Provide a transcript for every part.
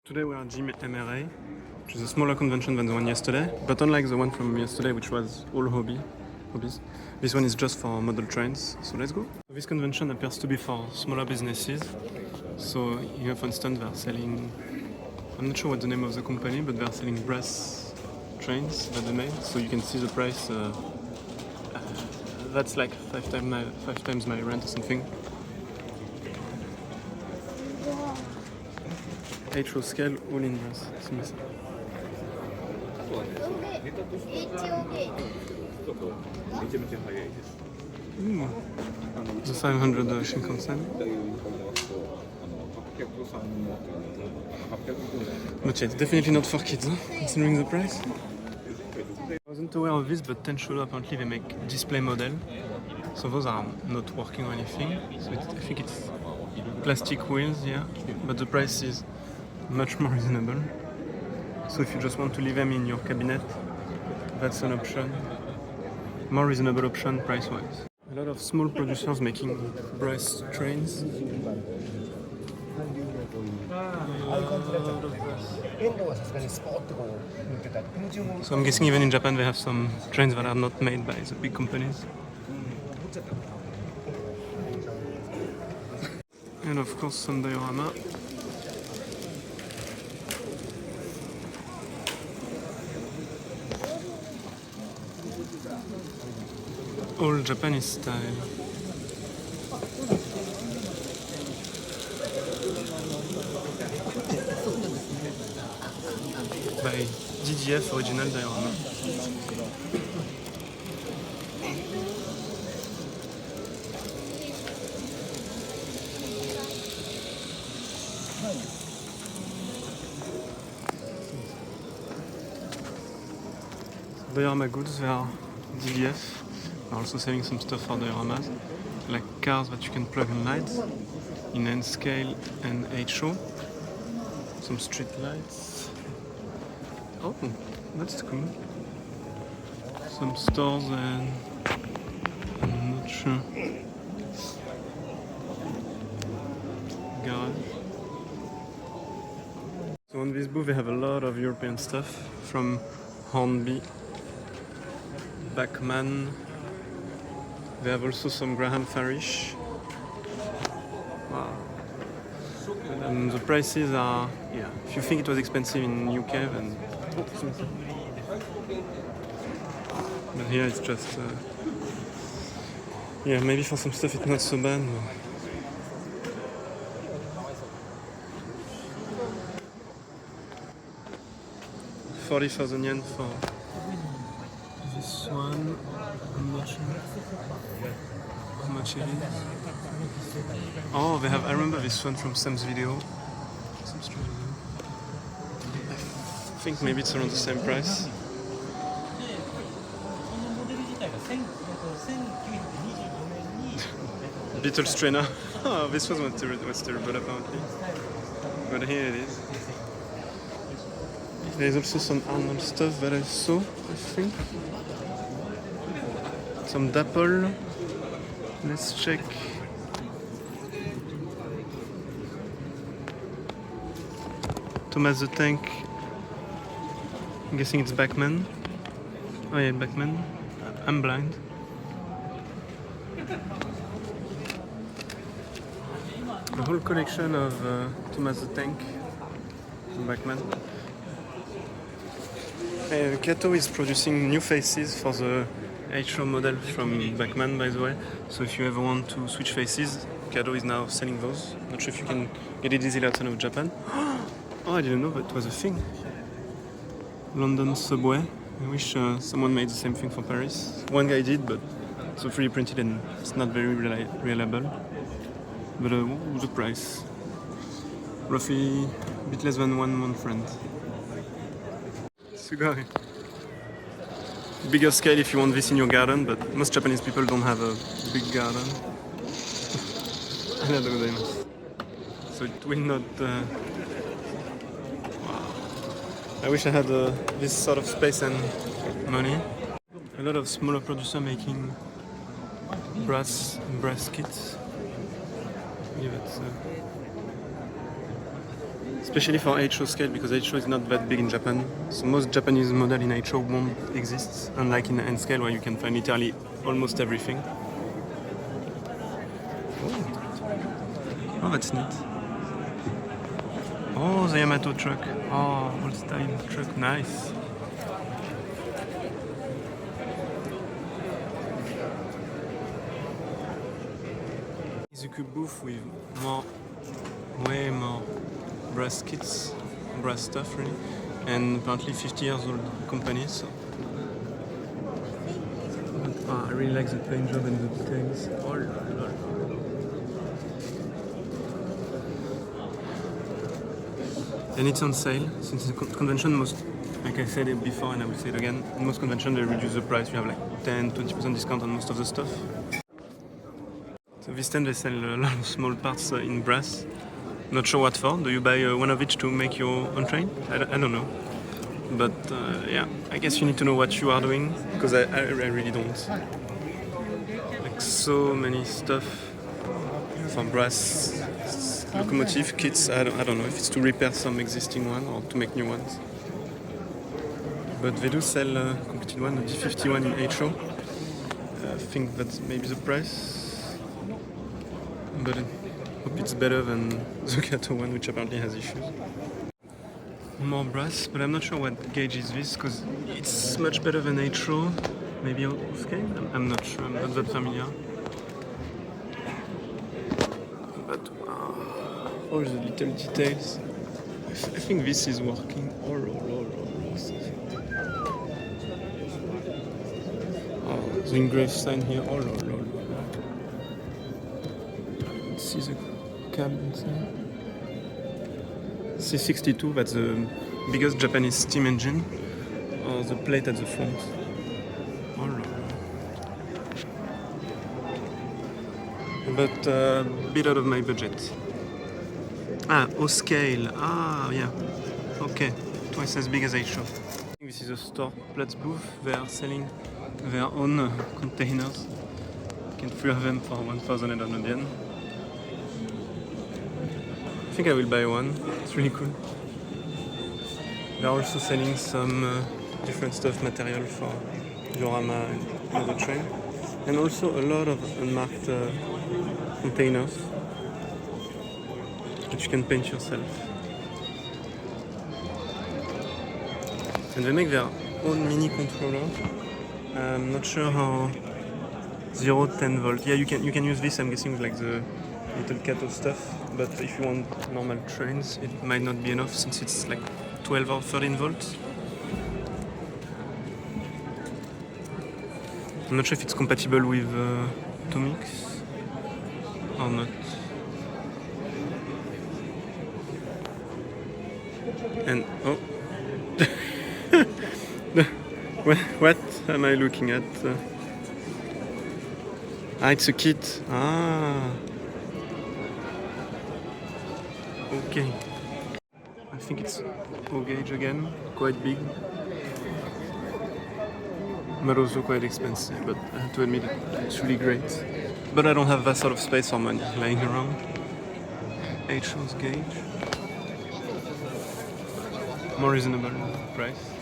Today we are at JMRA, which is a smaller convention than the one yesterday, but unlike the one from yesterday, which was all hobbies, this one is just for model trains, so let's go. This convention appears to be for smaller businesses, so here for instance they're selling, I'm not sure what the name of the company, but they're selling brass trains that they made, so you can see the price, that's like five times my rent or something. 8 scale, all in brass. The 500 Shinkansen. But yeah, it's definitely not for kids, considering the price. I wasn't aware of this, but Tensholo apparently they make display model. So those are not working or anything. So I think it's plastic wheels, yeah, but the price is much more reasonable. So if you just want to leave them in your cabinet, that's an option. More reasonable option price-wise. A lot of small producers making brass trains. So I'm guessing even in Japan they have some trains that are not made by the big companies. And of course some diorama. All Japanese style. By DDF original diorama. Diorama goods, they are DDF. They're also selling some stuff for dioramas, like cars that you can plug in lights in N scale and HO. Some street lights. Oh, that's cool. Some stores and I'm not sure. Garage. So on this booth they have a lot of European stuff from Hornby, Bachmann. They have also some Graham Farish. Wow. And the prices are, yeah, if you think it was expensive in UK, then... But here it's just... yeah, maybe for some stuff it's not so bad. But... 40,000 yen for this one. I'm not sure how much it is. Oh, they have. I remember this one from Sam's video. Some strange video. I think maybe it's around the same price. Beatles trainer. Oh, this one was terrible apparently. But here it is. There's also some Arnold stuff that I saw, I think. Some Dapple. Let's check. Thomas the Tank. I'm guessing it's Bachmann. Oh yeah, Bachmann. I'm blind. A whole collection of Thomas the Tank from Bachmann. Kato is producing new faces for the HO model from Bachmann, by the way. So if you ever want to switch faces, Kato is now selling those. Not sure if you can get it easily outside of Japan. Oh, I didn't know that was a thing. London subway. I wish someone made the same thing for Paris. One guy did, but it's 3D printed and it's not very reliable. But the price? Roughly a bit less than one friend. Sugoi. Bigger scale if you want this in your garden, but most Japanese people don't have a big garden. So it will not... Wow. I wish I had this sort of space and money. A lot of smaller producers making brass kits. Give it especially for HO scale, because HO is not that big in Japan. So most Japanese model in HO won't exist, unlike in N scale where you can find literally almost everything. Oh, that's neat. Oh, the Yamato truck. Oh, old style truck, nice. Izuku booth with way more brass kits, brass stuff really, and apparently 50 years old company. So I really like the paint job and the details. And it's on sale since the convention most, like I said it before and I will say it again, in most conventions they reduce the price. You have like 10-20% discount on most of the stuff. So this time they sell a lot of small parts in brass. Not sure what for. Do you buy one of each to make your own train? I don't know. But yeah, I guess you need to know what you are doing, because I really don't. Like so many stuff for brass locomotive kits. I don't know if it's to repair some existing one or to make new ones. But they do sell a completed one, a D51 in HO. I think that's maybe the price. But I hope it's better than the Kato one, which apparently has issues. More brass, but I'm not sure what gauge is this, because it's much better than HO. Maybe off scale? I'm not sure, I'm not that familiar. But all the little details. I think this is working. The engraved sign here. See the cab inside. C62, that's the biggest Japanese steam engine, or the plate at the front. But a bit out of my budget. O scale. Yeah. Okay. Twice as big as HO. This is a store, Platz booth. They are selling their own containers. You can free of them for 1,800 yen. I think I will buy one. It's really cool. They're also selling some different stuff, material for diorama and other train, and also a lot of unmarked containers which you can paint yourself. And they make their own mini controller. I'm not sure how 0-10 volt. Yeah, you can use this. I'm guessing with like the little Kato stuff. But if you want normal trains, it might not be enough since it's like 12 or 13 volts. I'm not sure if it's compatible with Tomix or not. And what am I looking at? It's a kit. Okay. I think it's O gauge again, quite big, but also quite expensive. But I have to admit it's really great. But I don't have that sort of space or money lying around. HO's gauge. More reasonable price.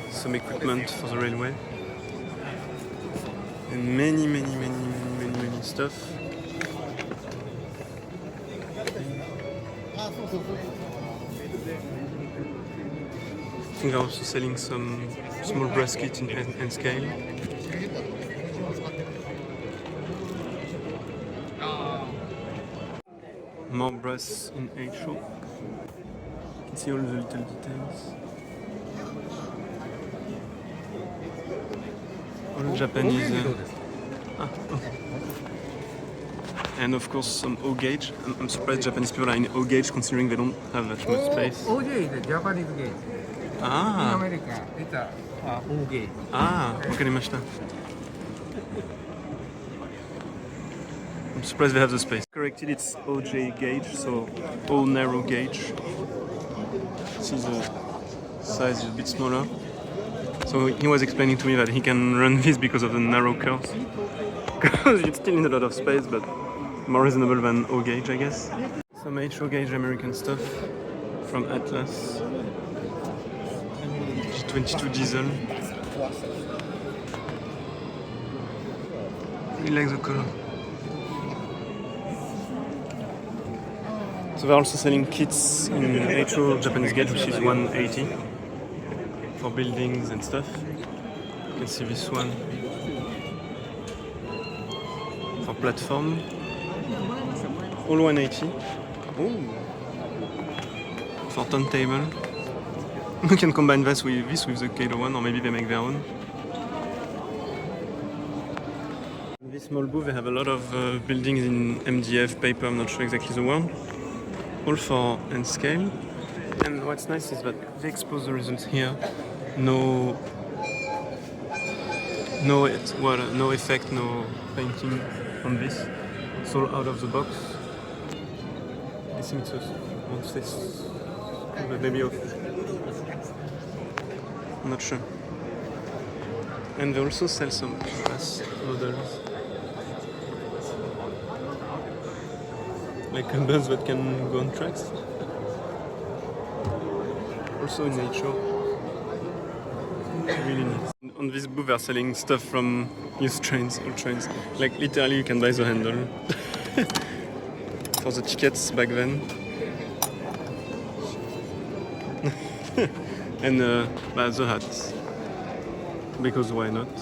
Some equipment for the railway. And many stuff. I think they're also selling some small brass kits in N scale. More brass in HO. You can see all the little details. All Japanese. And of course some O gauge. I'm surprised Japanese people are in O gauge considering they don't have that much space. OJ is a Japanese gauge. In America, it's a O gauge. わかりました. I'm surprised they have the space. Corrected, it's OJ gauge, so O narrow gauge. See the size is a bit smaller. So he was explaining to me that he can run this because of the narrow curves. Because you still need a lot of space, but more reasonable than O gauge, I guess. Some 8 gauge American stuff from Atlas. G22 diesel. Really like the color. So they're also selling kits in 8 Japanese gauge, which is 180 for buildings and stuff. You can see this one for platform. All 180. Ooh. For turntable. You can combine this with the Kado one, or maybe they make their own. In this small booth, they have a lot of buildings in MDF, paper, I'm not sure exactly the word. All for hand scale. And what's nice is that they expose the results here. No water, no effect, no painting on this. It's all out of the box. I think it's won't stay, but maybe off. I'm not sure. And they also sell some glass models, like bus that can go on tracks. Also in nature. Really nice. On this booth they are selling stuff from used trains, old trains. Like literally you can buy the handle. For the tickets back then. And the hats. Because why not?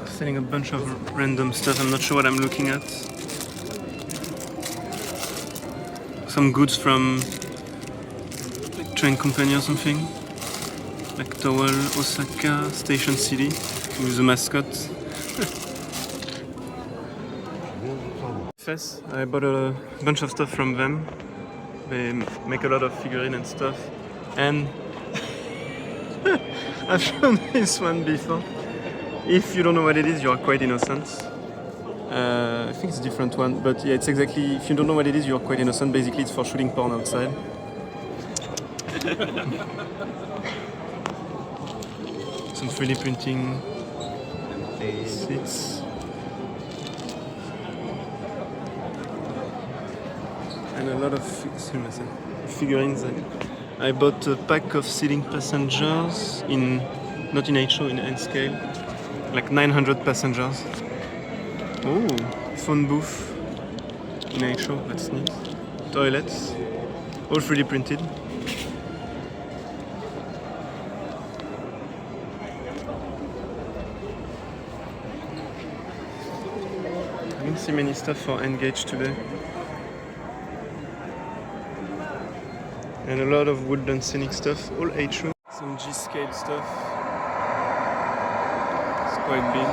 Selling a bunch of random stuff, I'm not sure what I'm looking at. Some goods from train company or something. Like towel, Osaka, Station City, with the mascot. Fes, I bought a bunch of stuff from them. They make a lot of figurines and stuff. And I've shown this one before. If you don't know what it is, you are quite innocent. I think it's a different one, but yeah, it's exactly, if you don't know what it is, you are quite innocent. Basically, it's for shooting porn outside. Some 3D printing seats. And a lot of figurines. I bought a pack of seating passengers not in HO, in N scale. Like 900 passengers. Oh, phone booth in HO, that's neat. Toilets, all 3D printed. I didn't see many stuff for Engage today. And a lot of wooden Scenic stuff, all HO. Some G-scale stuff. It's quite big.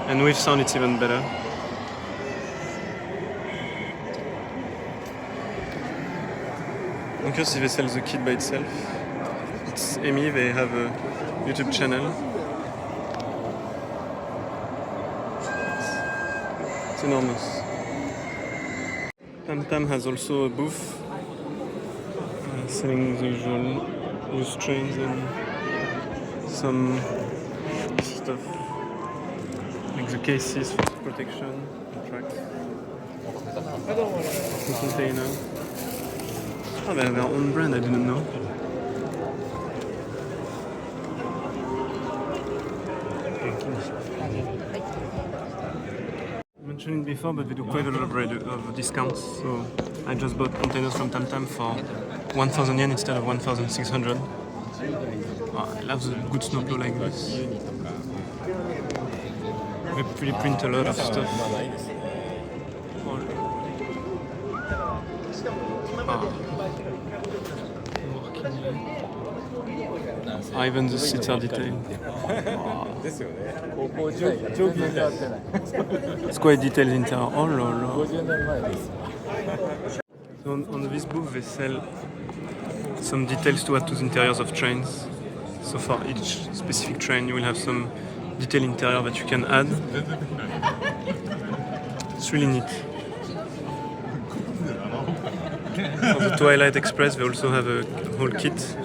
And with sound it's even better. In case they sell the kit by itself. It's Amy, they have a YouTube channel. It's enormous. TamTam has also a booth selling the usual used trains and some stuff like the cases for protection, tracks, the container. Oh, they have their own brand, I didn't know. I mentioned it before, but they do quite a lot of discounts. So I just bought containers from TamTam for 1,000 yen instead of 1,600. Oh, I love the good snowplow like this. They really print a lot of stuff. Even the seats are detailed. It's quite detailed interior. Oh la la. So on this booth they sell some details to add to the interiors of trains. So for each specific train you will have some detailed interior that you can add. It's really neat. For the Twilight Express, they also have a whole kit.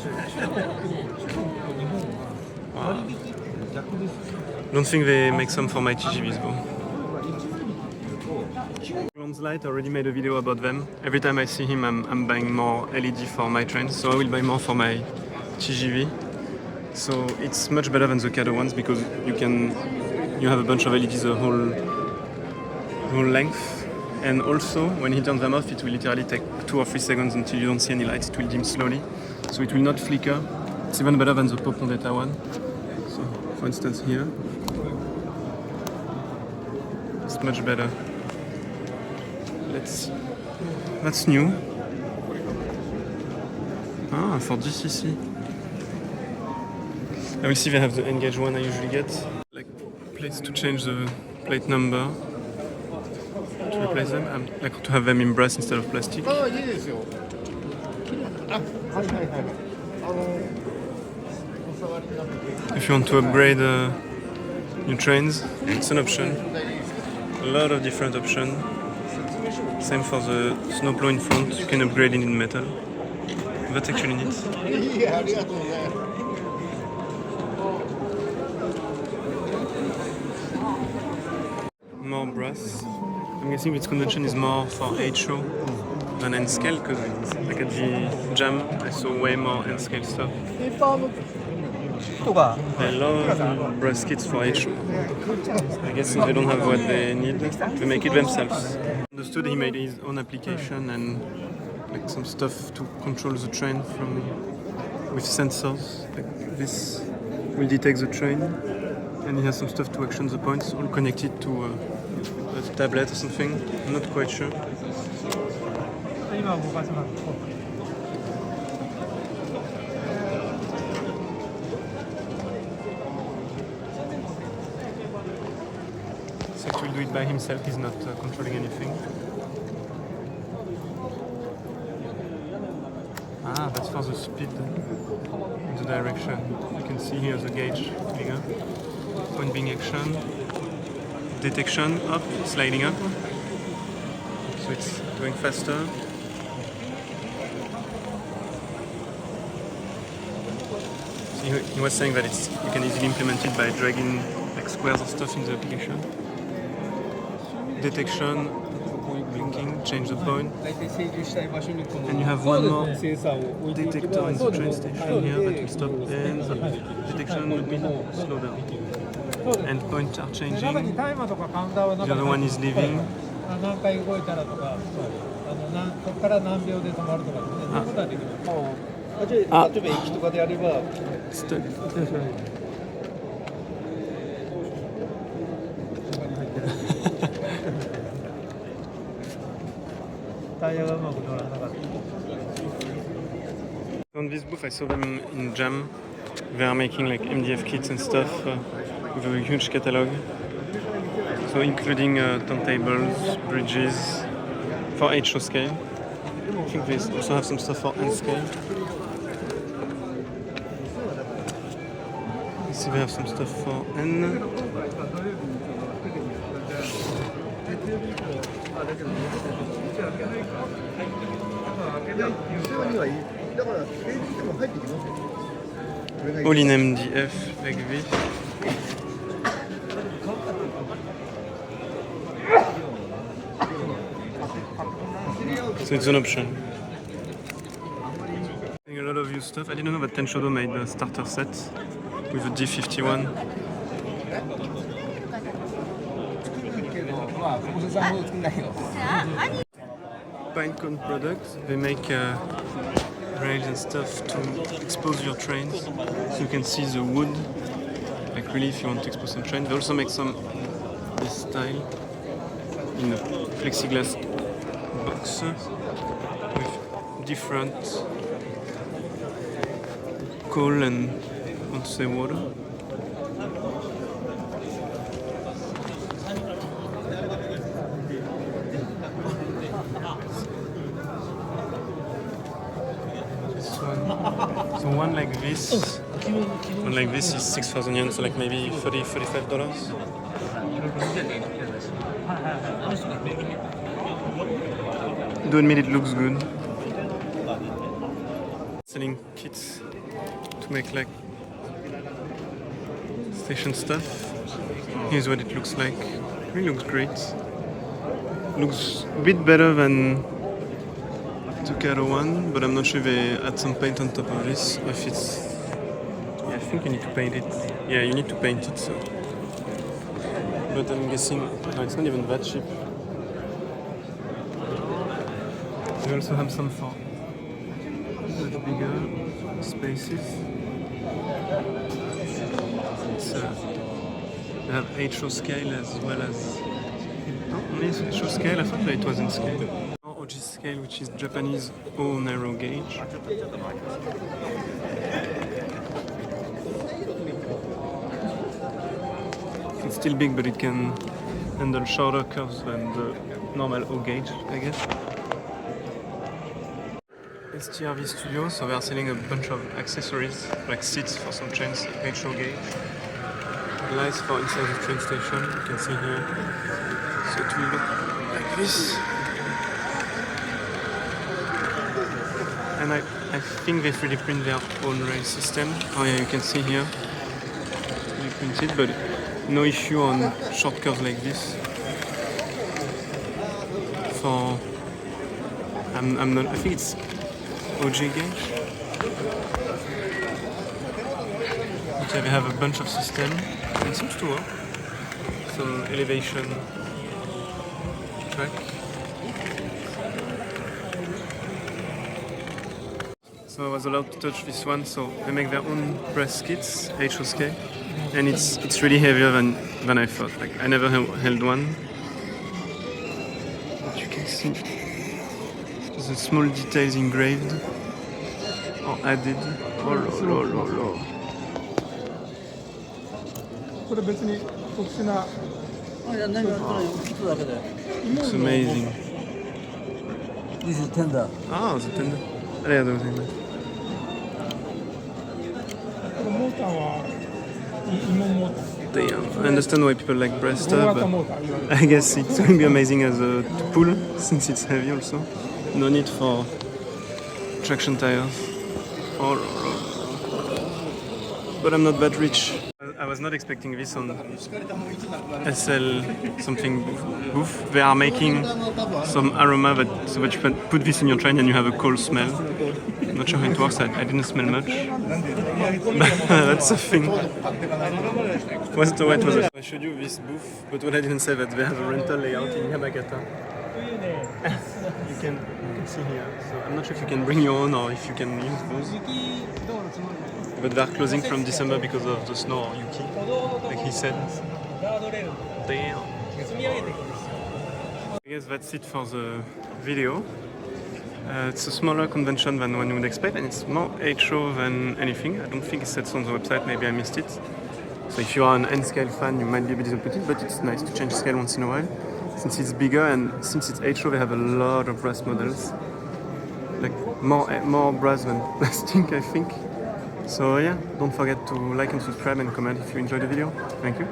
Wow. Don't think they make some for my TGVs though. Light already made a video about them. Every time I see him, I'm buying more LED for my trains, so I will buy more for my TGV. So it's much better than the Cado ones because you have a bunch of LEDs the whole length, and also when he turns them off, it will literally take 2 or 3 seconds until you don't see any lights. It will dim slowly, so it will not flicker. It's even better than the Pop Data one. So, for instance, here, it's much better. Let's see. That's new. Ah, for GCC. I will see if they have the Engage one I usually get. Like place to change the plate number. To replace them. Like to have them in brass instead of plastic. If you want to upgrade your trains, it's an option. A lot of different options. Same for the snowplow in front, you can upgrade it in metal. That's actually neat. More brass. I'm guessing this convention is more for H-show than N-scale, because like at the Jam I saw way more N-scale stuff. They love brass kits for H-show. I guess if they don't have what they need, they make it themselves. Understood he made his own application and like some stuff to control the train with sensors. Like this will detect the train, and he has some stuff to action the points, all connected to a tablet or something. I'm not quite sure. So he will do it by himself, he's not controlling anything. Ah, that's for the speed, the direction. You can see here the gauge figure. Point being action, detection, up, sliding up. So it's going faster. So he was saying that you can easily implement it by dragging like squares of stuff in the application. Detection, blinking, change the point. And you have one more detector in the train station here that will stop, and the detection will be slow down. And points are changing. The other one is leaving. Stuck. On this booth I saw them in Jam. They are making like MDF kits and stuff with a huge catalog. So including turntables, bridges for H-show scale. I think they also have some stuff for N scale. Let's see if they have some stuff for N. All in MDF like this. So it's an option. A lot of used stuff. I didn't know that Tenshodo made a starter set with a D51. Pinecone products. They make rails and stuff to expose your trains, so you can see the wood. Like really, if you want to expose some train. They also make some this style in a Plexiglass box with different coal and I want to say water. So one like this is 6,000 yen, so like maybe $35. Do admit it looks good. Selling kits to make like station stuff. Here's what it looks like. It really looks great. Looks a bit better than the Caro one, but I'm not sure they add some paint on top of this. If it's, yeah, I think you need to paint it. Yeah, you need to paint it. So, but I'm guessing no, it's not even that cheap. We also have some for much bigger spaces. It's, they have HO scale as well as. No, only HO scale. I thought that it was in scale. OG scale, which is Japanese O narrow gauge. It's still big, but it can handle shorter curves than the normal O gauge, I guess. STRV Studio, so they are selling a bunch of accessories, like seats for some trains, HO gauge. Lights for inside the train station, you can see here. So it will look like this. And I think they 3D print their own rail system. Oh yeah, you can see here. 3D printed, but no issue on short curves like this. For I'm not. I think it's OG gauge. Okay, they have a bunch of system. It seems to work. Some elevation track. So I was allowed to touch this one. So they make their own press kits, HO scale, and it's really heavier than I thought. Like I never held one. But you can see the small details engraved or added. Oh, lo, lo, lo, lo. It's amazing. This is tender. Ah, the tender. Damn, I understand why people like Bresta, but I guess it's going to be amazing as a to pull since it's heavy also. No need for traction tires. But I'm not that rich. I was not expecting this on SL something booth. They are making some aroma so that you can put this in your train and you have a cold smell. I'm not sure how it works. I didn't smell much. But that's a thing. What's the what was it? I showed you this booth, but what I didn't say that they have a rental layout in Yamagata. You can see here. So I'm not sure if you can bring your own or if you can use those. But they're closing from December because of the snow or Yuki, like he said. Damn. I guess that's it for the video. It's a smaller convention than one would expect, and it's more HO than anything. I don't think it says on the website, maybe I missed it. So if you are an N-scale fan, you might be a bit disappointed, but it's nice to change scale once in a while. Since it's bigger and since it's HO, they have a lot of brass models. Like more brass than plastic, I think. So yeah, don't forget to like and subscribe and comment if you enjoyed the video. Thank you.